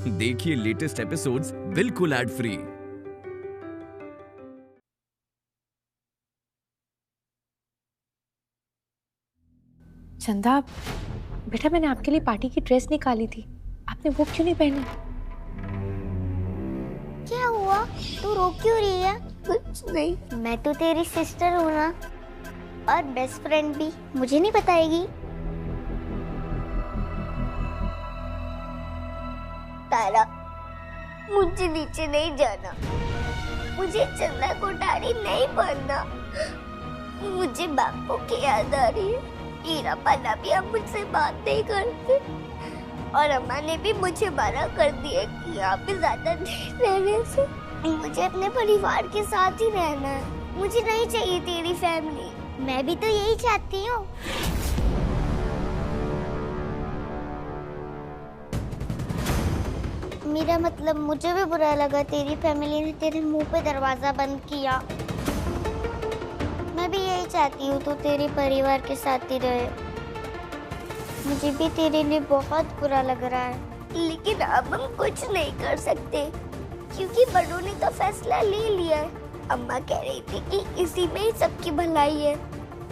देखिए latest episodes बिल्कुल ad free. चंदा, बेटा मैंने आपके लिए पार्टी की ड्रेस निकाली थी, आपने वो क्यों नहीं पहनी? क्या हुआ? तू रो क्यों रही है? कुछ नहीं, मैं तो तेरी सिस्टर हूँ ना, और बेस्ट फ्रेंड भी। मुझे नहीं बताएगी? तारा, मुझे नीचे नहीं जाना, मुझे चंदा कोठारी नहीं बनना, मुझे बापू की याद आ रही है। हीरा पाना भी अब मुझसे बात नहीं करते, और अम्मा ने भी मुझे मना कर दिया कि यहाँ पे ज्यादा देर रहने से। मुझे अपने परिवार के साथ ही रहना है, मुझे नहीं चाहिए तेरी फैमिली। मैं भी तो यही चाहती हूँ। मेरा मतलब, मुझे भी बुरा लगा तेरी फैमिली ने तेरे मुंह पे दरवाजा बंद किया। मैं भी यही चाहती हूँ तो तेरे परिवार के साथ ही रहे। मुझे भी तेरे लिए बहुत बुरा लग रहा है, लेकिन अब हम कुछ नहीं कर सकते क्योंकि बड़ों ने तो फैसला ले लिया है। अम्मा कह रही थी कि इसी में ही सबकी भलाई है,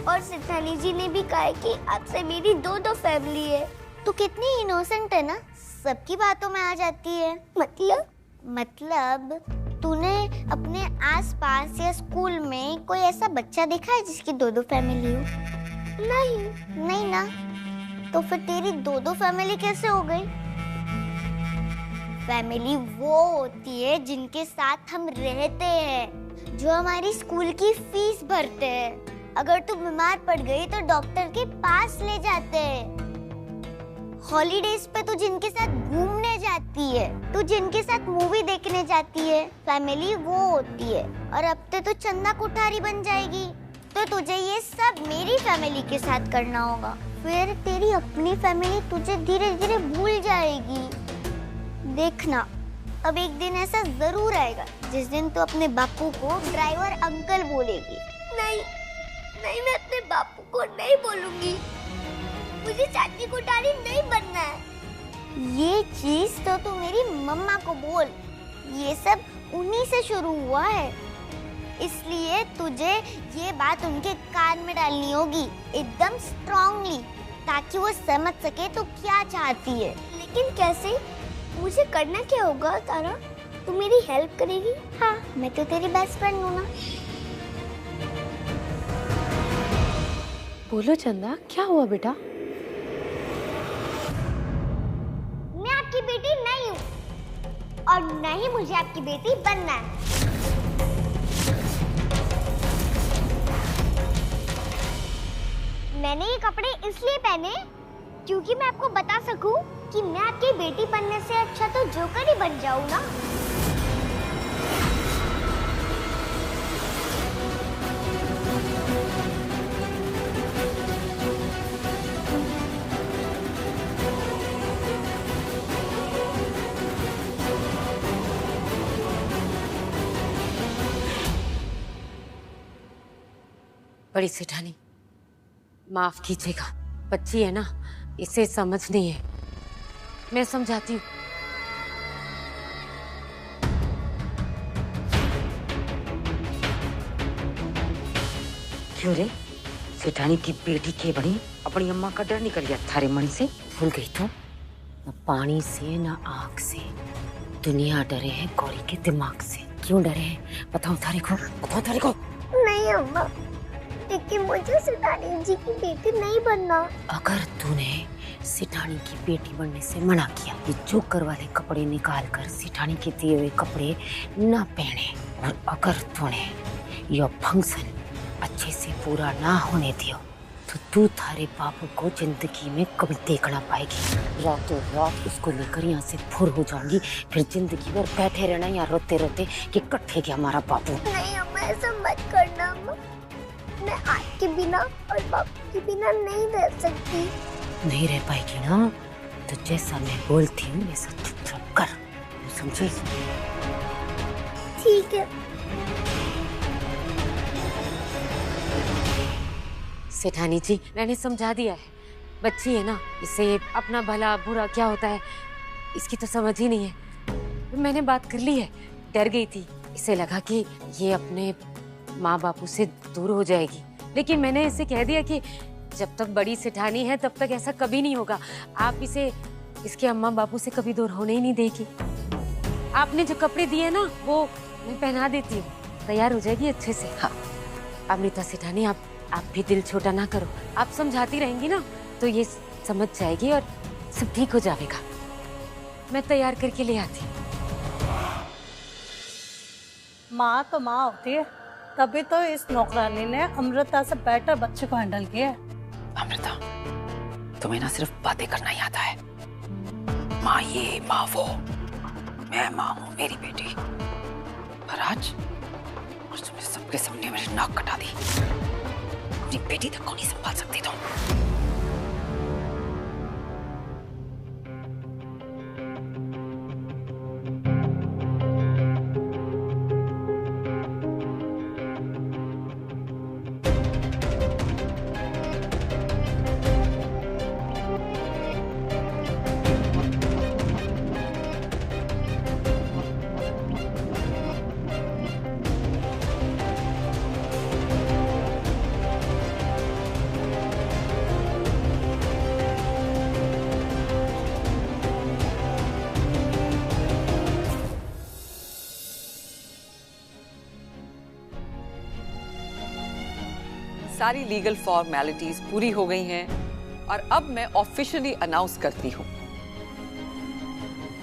और सिद्धानी जी ने भी कहा है कि आपसे मेरी दो फैमिली है। तू कितनी इनोसेंट है ना, सबकी बातों में आ जाती है। मतलब तूने अपने आसपास या स्कूल में कोई ऐसा बच्चा देखा है जिसकी दो फैमिली हो? नहीं ना, तो फिर तेरी दो फैमिली कैसे हो गई? फैमिली वो होती है जिनके साथ हम रहते हैं, जो हमारी स्कूल की फीस भरते हैं। अगर तू बीमार पड़ गई तो डॉक्टर के पास ले जाते हैं। हॉलीडेज पे तू जिनके साथ घूमने जाती है, तू जिनके साथ मूवी देखने जाती है, फैमिली वो होती है। और अब तो चंदा कोठारी बन जाएगी, तो तुझे ये सब मेरी फैमिली के साथ करना होगा। फिर तेरी अपनी फैमिली तुझे धीरे धीरे भूल जाएगी। देखना, अब एक दिन ऐसा जरूर आएगा जिस दिन तू अपने बापू को ड्राइवर अंकल बोलेगी। नहीं, मैं अपने बापू को नहीं बोलूंगी। मुझे चाची कोठारी नहीं बनना है। ये चीज तो तू मेरी मम्मा को बोल। ये सब उन्हीं से शुरू हुआ है, इसलिए तुझे ये बात उनके कान में डालनी होगी एकदम स्ट्रांगली, ताकि वो समझ सके तो क्या चाहती है। लेकिन कैसे? मुझे करना क्या होगा तारा? तू मेरी हेल्प करेगी? हाँ, मैं तो तेरी बेस्ट फ्रेंड हूँ ना। बोलो चंदा, क्या हुआ बेटा? मैं आपकी बेटी नहीं हूँ, और नहीं मुझे आपकी बेटी बनना है। मैंने ये कपड़े इसलिए पहने क्योंकि मैं आपको बता सकूं कि मैं आपकी बेटी बनने से अच्छा तो जोकर ही बन जाऊं ना। बड़ी सेठानी, माफ कीजिएगा, बच्ची है ना, इसे समझ नहीं है, मैं समझाती हूँ। क्यों रे, सेठानी की बेटी के बड़ी अपनी अम्मा का डर निकल गया थारे मन से? भूल गई तो? न पानी से न आग से दुनिया डरे है गौरी के दिमाग से। क्यों डरे हैं बताओ थारे को, बताओ थारे को। नहीं अम्मा, लेकिन मुझे सितानी जी की बेटी नहीं बनना। अगर तूने सिठानी की बेटी बनने से मना किया, ये जोकर वाले कपड़े निकाल कर सिठानी के दिए हुए कपड़े न पहने, और अगर तूने यह फंक्शन अच्छे से पूरा ना होने दियो, तो तू थारे बापू को जिंदगी में कभी देख ना पाएगी। रातों रात उसको लेकर यहाँ से फुर हो जाऊंगी, फिर जिंदगी भर बैठे रहना यहाँ रोते रोते कि कट्ठे गया हमारा बापू। नहीं अम्मा, ऐसा मत करना अम्मा। मैं आपके बिना और बापू के बिना नहीं रह सकती। नहीं रह पाएगी ना, तो जैसा मैं बोलती हूँ वैसा चुपचाप कर, समझी? ठीक है। सेठानी जी, मैंने समझा दिया है, बच्ची है ना, इसे अपना भला बुरा क्या होता है इसकी तो समझ ही नहीं है। मैंने बात कर ली है, डर गई थी, इसे लगा कि ये अपने माँ बापू से दूर हो जाएगी, लेकिन मैंने इसे कह दिया कि जब तक बड़ी सेठानी है तब तक ऐसा कभी नहीं होगा। आप इसे इसके अम्मा बापू से कभी दूर होने ही नहीं देगी। आपने जो कपड़े दिए ना वो मैं पहना देती हूँ, तैयार हो जाएगी अच्छे से। हाँ अमृता सेठानी, आप भी दिल छोटा ना करो, आप समझाती रहेंगी ना तो ये समझ जाएगी और सब ठीक हो जाएगा। मैं तैयार करके ले आती हूँ। माँ तो माँ होती है, तभी तो इस नौकरानी ने अमृता से बेटर बच्चे को हैंडल किया है। अमृता, तुम्हें ना सिर्फ बातें करना ही आता है। माँ ये माँ वो, मैं माँ हूँ मेरी बेटी। पर आज तुमने सबके सामने मेरी नाक कटा दी। अपनी बेटी तक को नहीं संभाल सकती तुम। सारी लीगल फॉर्मेलिटीज पूरी हो गई हैं और अब मैं ऑफिशियली अनाउंस करती हूँ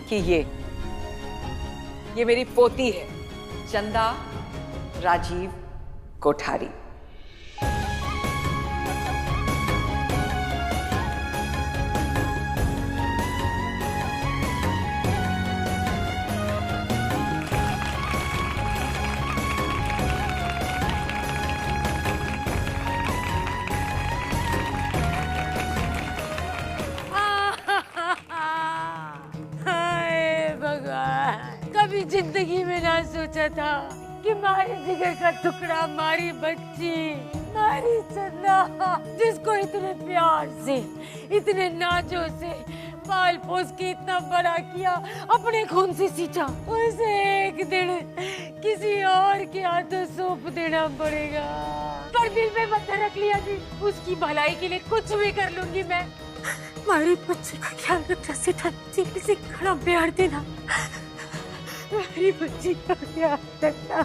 कि ये मेरी पोती है, चंदा राजीव कोठारी। कभी जिंदगी में ना सोचा था कि मारी जिगर का टुकड़ा, मारी बच्ची, मारी चंदा, जिसको इतने प्यार से, इतने नाजों से पाल पोस के इतना बड़ा किया, अपने खून से सींचा, उसे एक दिन किसी और के हाथों सौंप देना पड़ेगा। पर दिल में पत्थर रख लिया थी, उसकी भलाई के लिए कुछ भी कर लूंगी मैं। मारी बच्ची का ख्याल रखना, सीधा सीधे से खड़ा प्यार देना, मेरी बच्ची का ख्याल रखना।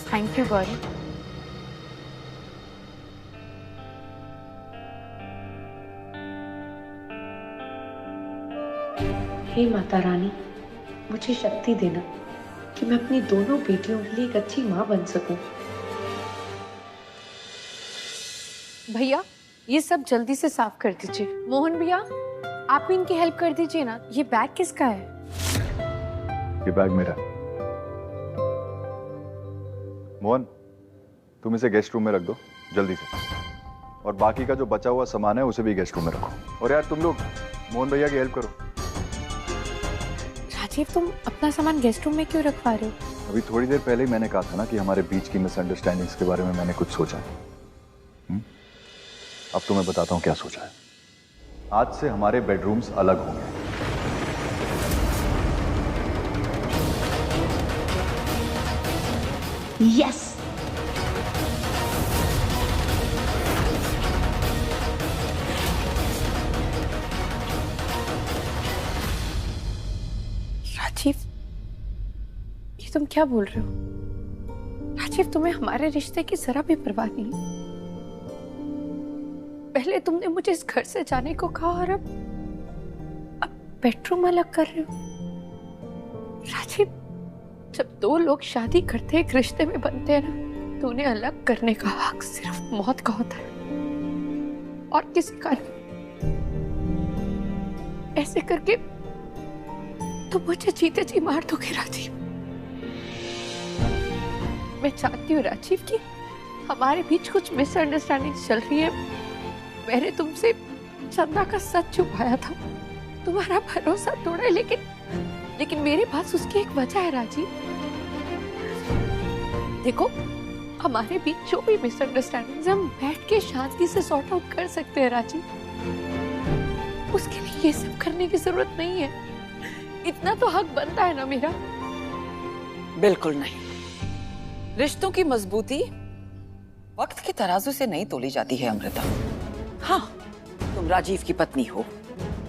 Thank you Gauri. हे माता रानी, मुझे शक्ति देना कि मैं अपनी दोनों बेटियों के लिए एक अच्छी माँ बन सकूं। भैया ये सब जल्दी से साफ कर दीजिए। मोहन भैया आप भी इनकी हेल्प कर दीजिए ना। ये बैग किसका है? ये बैग मेरा। मोहन तुम इसे गेस्ट रूम में रख दो जल्दी से, और बाकी का जो बचा हुआ सामान है उसे भी गेस्ट रूम में रखो। और यार तुम लोग मोहन भैया की हेल्प करो। राजीव तुम अपना सामान गेस्ट रूम में क्यों रखवा रहे हो? अभी थोड़ी देर पहले ही मैंने कहा था ना कि हमारे बीच की मिसअंडरस्टैंडिंग्स के बारे में मैंने कुछ सोचा है। अब तो मैं बताता हूँ क्या सोचा है। आज से हमारे बेडरूम्स अलग होंगे। यस। राजीव ये तुम क्या बोल रहे हो? राजीव तुम्हें हमारे रिश्ते की जरा भी परवाह नहीं। पहले तुमने मुझे इस घर से जाने को कहा और अब बेडरूम अलग कर रहे हो। राजीव जब दो लोग शादी करते एक रिश्ते में बनते हैं ना, तो उन्हें अलग करने का हक सिर्फ मौत का होता है और किसी का नहीं। ऐसे करके तो मुझे जीते जी मार दोगे राजीव। मैं चाहती हूँ राजीव कि हमारे बीच कुछ मिसअंडरस्टैंडिंग चल रही है। मैंने तुमसे चंदा का सच छुपाया था, तुम्हारा भरोसा तोड़ा है, लेकिन मेरे पास उसकी एक वजह है राजीव। देखो हमारे बीच जो भी मिसअंडरस्टैंडिंग हम बैठ के शांति से सॉर्ट आउट कर सकते हैं राजीव। उसके लिए ये सब करने की जरूरत नहीं है। इतना तो हक बनता है ना मेरा। बिल्कुल नहीं। रिश्तों की मजबूती वक्त के तराजू से नहीं तोली जाती है अमृता। हाँ, तुम राजीव की पत्नी हो,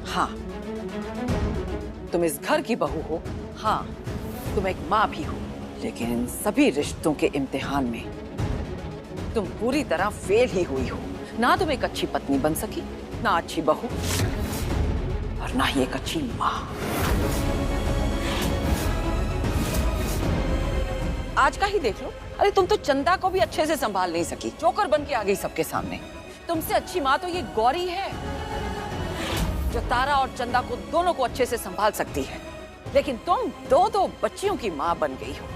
हाँ। तुम इस घर की बहू हो, हाँ। तुम एक माँ भी हो, लेकिन इन सभी रिश्तों के इम्तिहान में तुम पूरी तरह फेल ही हुई हो। ना तुम एक अच्छी पत्नी बन सकी, ना अच्छी बहू, और ना ही एक अच्छी माँ। आज का ही देख लो। अरे तुम तो चंदा को भी अच्छे से संभाल नहीं सकी, जोकर बन के आ गई सबके सामने। तुमसे अच्छी माँ तो ये गौरी है, जो तारा और चंदा को दोनों को अच्छे से संभाल सकती है। लेकिन तुम दो बच्चियों की माँ बन गई हो,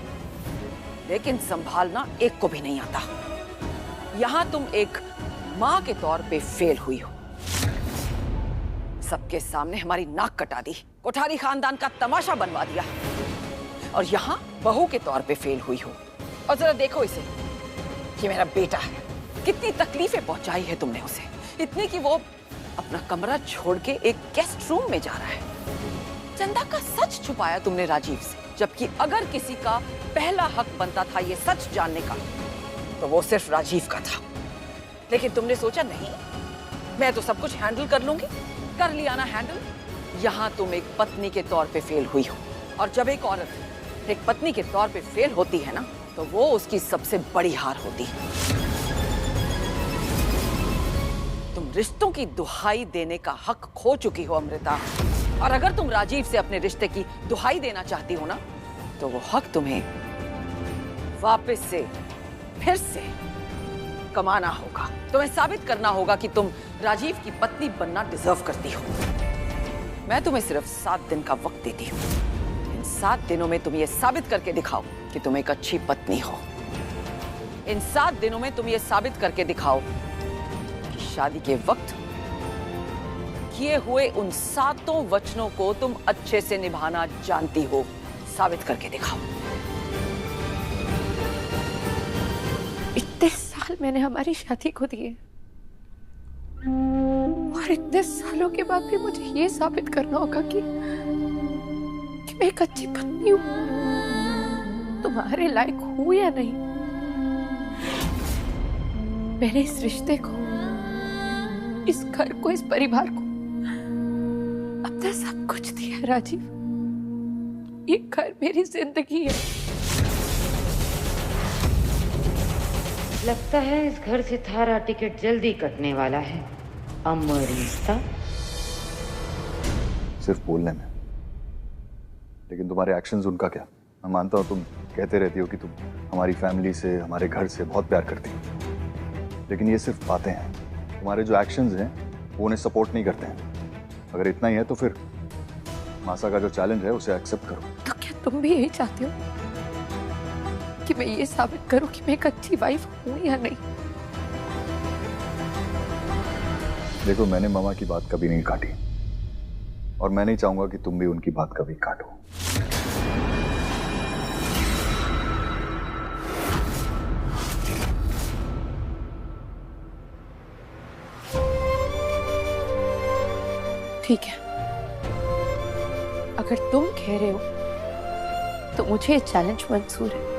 लेकिन संभालना एक को भी नहीं आता। यहाँ तुम एक माँ के तौर पे फेल हुई हो। सबके सामने हमारी नाक कटा दी, कोठारी खानदान का तमाशा बनवा दिया, और यहाँ बहू के तौर पे फेल हुई हो। और जरा देखो इसे, ये मेरा बेटा है। कितनी तकलीफें पहुंचाई है तुमने उसे, इतनी कि वो अपना कमरा छोड़ के एक गेस्ट रूम में जा रहा है। चंदा का सच छुपाया तुमने राजीव से, जबकि अगर किसी का पहला हक बनता था ये सच जानने का, तो वो सिर्फ राजीव का था। लेकिन तुमने सोचा नहीं, मैं तो सब कुछ हैंडल कर लूंगी। कर लिया ना हैंडल। यहाँ तुम एक पत्नी के तौर पे फेल हुई हो, और जब एक औरत एक पत्नी के तौर पे फेल होती है ना, तो वो उसकी सबसे बड़ी हार होती है। तुम रिश्तों की दुहाई देने का हक खो चुकी हो अमृता, और अगर तुम राजीव से अपने रिश्ते की दुहाई देना चाहती हो ना, तो वो हक तुम्हें वापस से फिर से कमाना होगा। तुम्हें साबित करना होगा कि तुम राजीव की पत्नी बनना डिजर्व करती हो। मैं तुम्हें सिर्फ 7 दिन का वक्त देती हूँ। इन 7 दिनों में तुम ये साबित करके दिखाओ कि तुम एक अच्छी पत्नी हो। इन 7 दिनों में तुम ये साबित करके दिखाओ कि शादी के वक्त किए हुए उन 7 वचनों को तुम अच्छे से निभाना जानती हो। साबित करके दिखाओ। इतने साल मैंने हमारी शादी को दिए, और इतने सालों के बाद भी मुझे ये साबित करना होगा कि मैं एक अच्छी पत्नी हूँ, तुम्हारे लायक हूँ या नहीं। मैंने इस रिश्ते को, इस घर को, इस परिवार को अपना सब कुछ दिया राजीव। ये घर मेरी जिंदगी है। लगता है इस घर से थारा टिकट जल्दी कटने वाला है। अमर रिश्ता सिर्फ बोलने में, लेकिन तुम्हारे एक्शंस उनका क्या? मैं मानता हूँ तुम कहते रहती हो कि तुम हमारी फैमिली से, हमारे घर से बहुत प्यार करती हो, लेकिन ये सिर्फ बातें हैं। तुम्हारे जो एक्शंस हैं वो उन्हें सपोर्ट नहीं करते हैं। अगर इतना ही है तो फिर मासा का जो चैलेंज है उसे एक्सेप्ट करो। तो क्या तुम भी यही चाहते हो कि मैं ये साबित करूं कि मैं एक अच्छी वाइफ हूं या नहीं? देखो, मैंने मामा की बात कभी नहीं काटी, और मैं नहीं चाहूंगा कि तुम भी उनकी बात कभी काटो। ठीक है, अगर तुम कह रहे हो तो मुझे ये चैलेंज मंजूर है।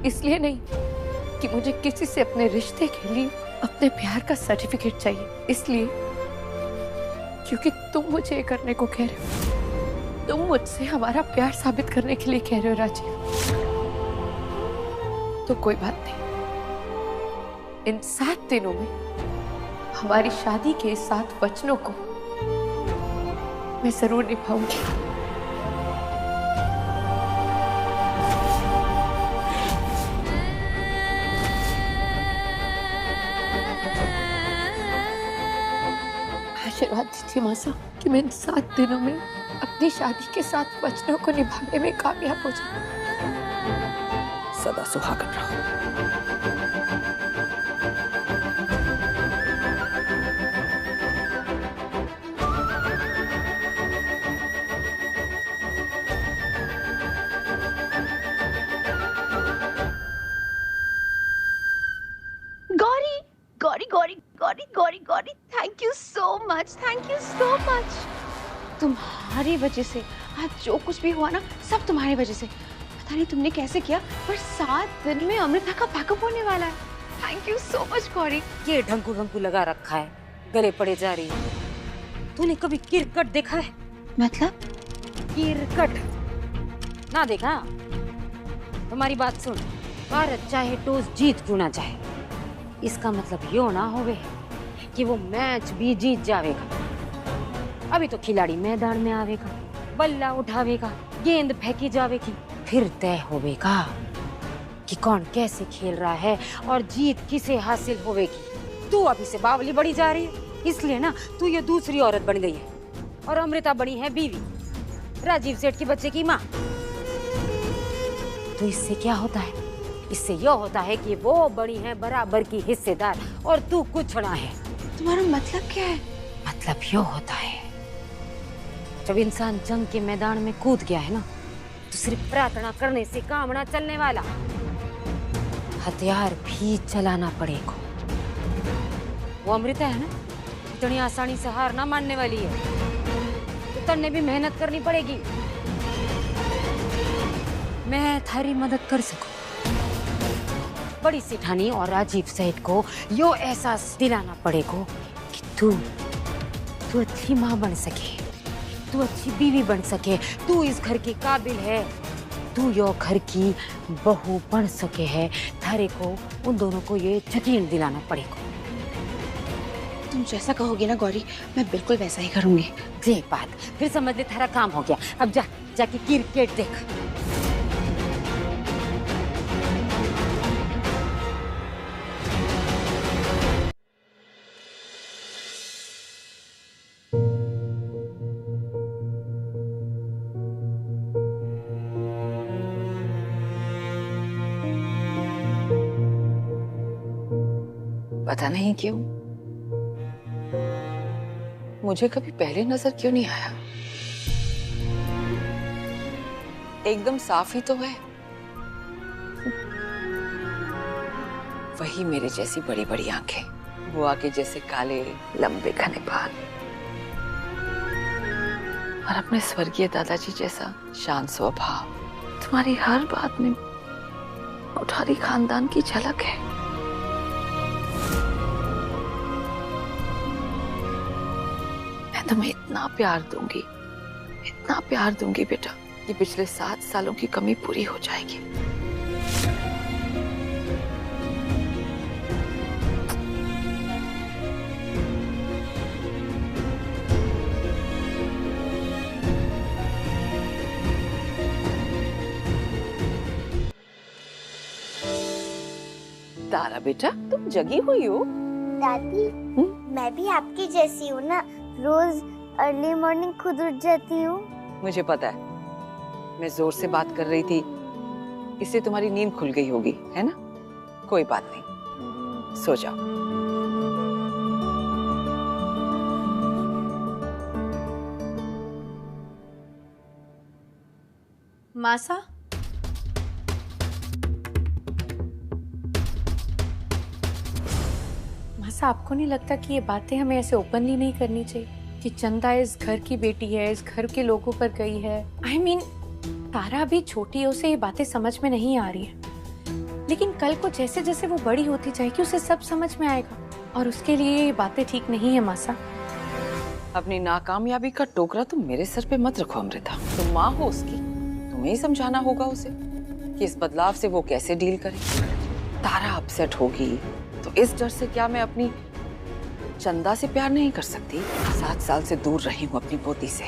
इसलिए नहीं कि मुझे किसी से अपने रिश्ते के लिए अपने प्यार का सर्टिफिकेट चाहिए, इसलिए क्योंकि तुम मुझे ये करने को कह रहे हो। तुम मुझसे हमारा प्यार साबित करने के लिए कह रहे हो राजीव। तो कोई बात नहीं, इन 7 दिनों में हमारी शादी के 7 वचनों को मैं जरूर निभाऊंगी। आशीर्वाद दीजिए मासा कि मैं इन 7 दिनों में अपनी शादी के 7 वचनों को निभाने में कामयाब हो जाऊं। सदा सुहागन रहो। Gauri Gauri Gauri Gauri Gauri, thank you so much, thank you so much. तुम्हारी वजह से आज जो कुछ भी हुआ ना, सब तुम्हारी वजह से। पता नहीं तुमने कैसे किया, पर 7 दिन में अमृता का पैकअप होने वाला है। Thank you so much Gauri. ये ढंकू ढंकू लगा रखा है, गले पड़े जा रही है। तूने कभी किरकट देखा है? मतलब? किरकट ना देखा? तुम्हारी बात सुन, भारत चाहे टॉस जीत क्यों ना जाए, इसका मतलब यो ना होवे कि वो मैच भी जीत जावेगा। अभी तो खिलाड़ी मैदान में आवेगा, बल्ला उठावेगा, गेंद फेंकी जावेगी, फिर तय होवेगा कि कौन कैसे खेल रहा है और जीत किसे हासिल होवेगी। तू अभी से बावली बड़ी जा रही है, इसलिए ना तू ये दूसरी औरत बन गई है और अमृता बनी है बीवी, राजीव सेठ के बच्चे की माँ। तो इससे क्या होता है? इससे यह होता है कि वो बड़ी है बराबर की हिस्सेदार और तू कुछड़ा है। तुम्हारा मतलब क्या है? मतलब यो होता है, जब इंसान जंग के मैदान में कूद गया है ना, तो सिर्फ प्रार्थना करने से काम ना चलने वाला, हथियार भी चलाना पड़ेगा। वो अमृता है ना, इतनी आसानी से हार ना मानने वाली है, तो तन्ने भी मेहनत करनी पड़ेगी। मैं थारी मदद कर सकूं। बड़ी सेठानी और राजीव सेठ को यो एहसास दिलाना पड़ेगा कि तू अच्छी माँ बन सके, तू अच्छी बीवी बन सके, तू इस घर के काबिल है, तू यो घर की बहू बन सके है। थारे को उन दोनों को ये यकीन दिलाना पड़ेगा। तुम जैसा कहोगी ना गौरी, मैं बिल्कुल वैसा ही करूंगी। ये बात फिर समझ ले, थारा काम हो गया। अब जाके क्रिकेट देख। पता नहीं क्यों मुझे कभी पहले नजर क्यों नहीं आया। एकदम साफ ही तो है, वही मेरे जैसी बड़ी बड़ी आंखें, बुआ के जैसे काले लंबे घने बाल और अपने स्वर्गीय दादाजी जैसा शांत स्वभाव। तुम्हारी हर बात में कोठारी खानदान की झलक है। मैं तुम्हें इतना प्यार दूंगी बेटा, कि पिछले 7 सालों की कमी पूरी हो जाएगी। तारा बेटा, तुम जगी हुई हो? दादी, मैं भी आपकी जैसी हूँ ना, रोज अर्ली मॉर्निंग खुद उठ जाती हूँ। मुझे पता है, मैं जोर से बात कर रही थी, इससे तुम्हारी नींद खुल गई होगी, है ना? कोई बात नहीं, सो जाओ। मासा, मासा, आपको नहीं लगता कि ये बातें हमें ऐसे ओपनली नहीं करनी चाहिए कि चंदा इस घर की बेटी है, इस घर के लोगों पर गई है? I mean, तारा भी छोटी है, उसे ये बातें समझ में नहीं आ रही है, लेकिन कल को जैसे जैसे वो बड़ी होती जाएगी उसे सब समझ में आएगा, और उसके लिए ये बातें ठीक नहीं है। मासा, अपनी नाकामयाबी का टोकरा तुम मेरे सर पे मत रखो अमृता। तुम माँ हो उसकी, तुम्हें ही समझाना होगा उसे कि इस बदलाव से वो कैसे डील करे। तारा अपसेट होगी तो इस डर से क्या मैं अपनी चंदा से प्यार नहीं कर सकती? 7 साल से दूर रही हूँ अपनी पोती से,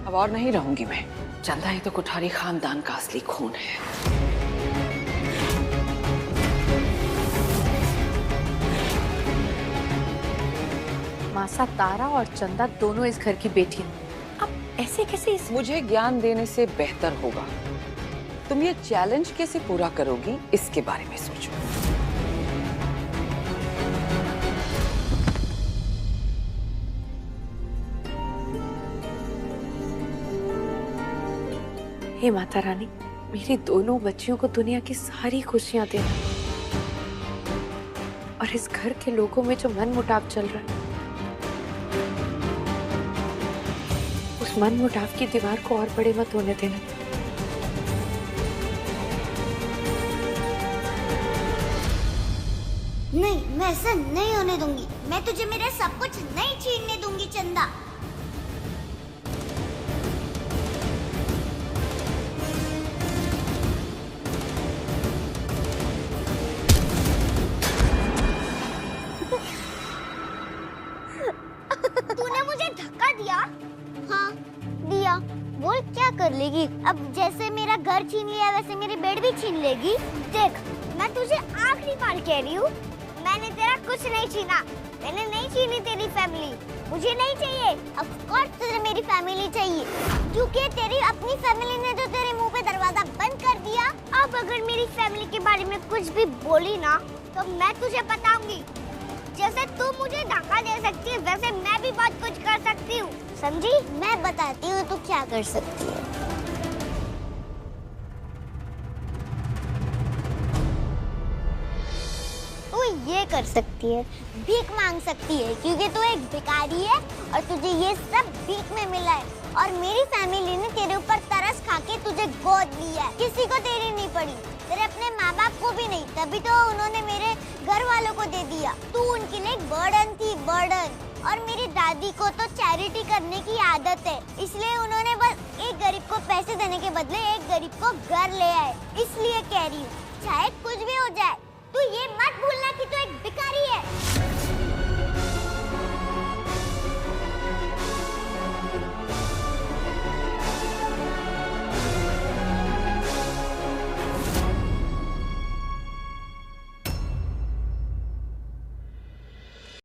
अब और नहीं रहूंगी मैं। चंदा ही तो कोठारी खानदान का असली खून है। मासा, तारा और चंदा दोनों इस घर की बेटियां, अब ऐसे कैसे? मुझे ज्ञान देने से बेहतर होगा तुम ये चैलेंज कैसे पूरा करोगी, इसके बारे में सोचो। हे माता रानी, मेरी दोनों बच्चियों को दुनिया की सारी खुशियां दे, और इस घर के लोगों में जो मनमुटाव चल रहा है, उस मनमुटाव की दीवार को और बड़े मत होने देना। नहीं, मैं ऐसा नहीं होने दूंगी। मैं तुझे मेरा सब कुछ नहीं छीनने दूंगी चंदा। तूने मुझे धक्का दिया? हाँ, दिया। बोल क्या कर लेगी? अब जैसे मेरा घर छीन लिया वैसे मेरी बेड भी छीन लेगी? देख, मैं तुझे आखिरी बार कह रही हूँ, मैंने तेरा कुछ नहीं छीना। मैंने नहीं छीनी तेरी फैमिली। मुझे नहीं चाहिए। ऑफ कोर्स तुझे मेरी फैमिली चाहिए, क्योंकि तेरी अपनी फैमिली ने जो तेरे मुंह पे दरवाजा बंद कर दिया। अब अगर मेरी फैमिली के बारे में कुछ भी बोली ना, तो मैं तुझे बताऊंगी। जैसे तू मुझे धक्का दे सकती है, वैसे मैं भी बहुत कुछ कर सकती हूँ। समझी? मैं बताती हूँ तू क्या कर सकती है। तू ये कर सकती है, भीख मांग सकती है, क्योंकि तू एक भिखारी है और तुझे ये सब भीख में मिला है। और मेरी फैमिली ने तेरे ऊपर तरस खा के तुझे गोद लिया है। किसी को तेरी नहीं पड़ी, तेरे अपने माँ बाप को भी नहीं, तभी तो उन्होंने मेरे घर वालों को दे दिया। तू उनके लिए एक बर्डन थी, बर्डन। और मेरी दादी को तो चैरिटी करने की आदत है, इसलिए उन्होंने बस एक गरीब को पैसे देने के बदले एक गरीब को घर ले आए। इसलिए कह रही हूँ, चाहे कुछ भी हो जाए, तू ये मत भूलना कि तू एक भिखारी है।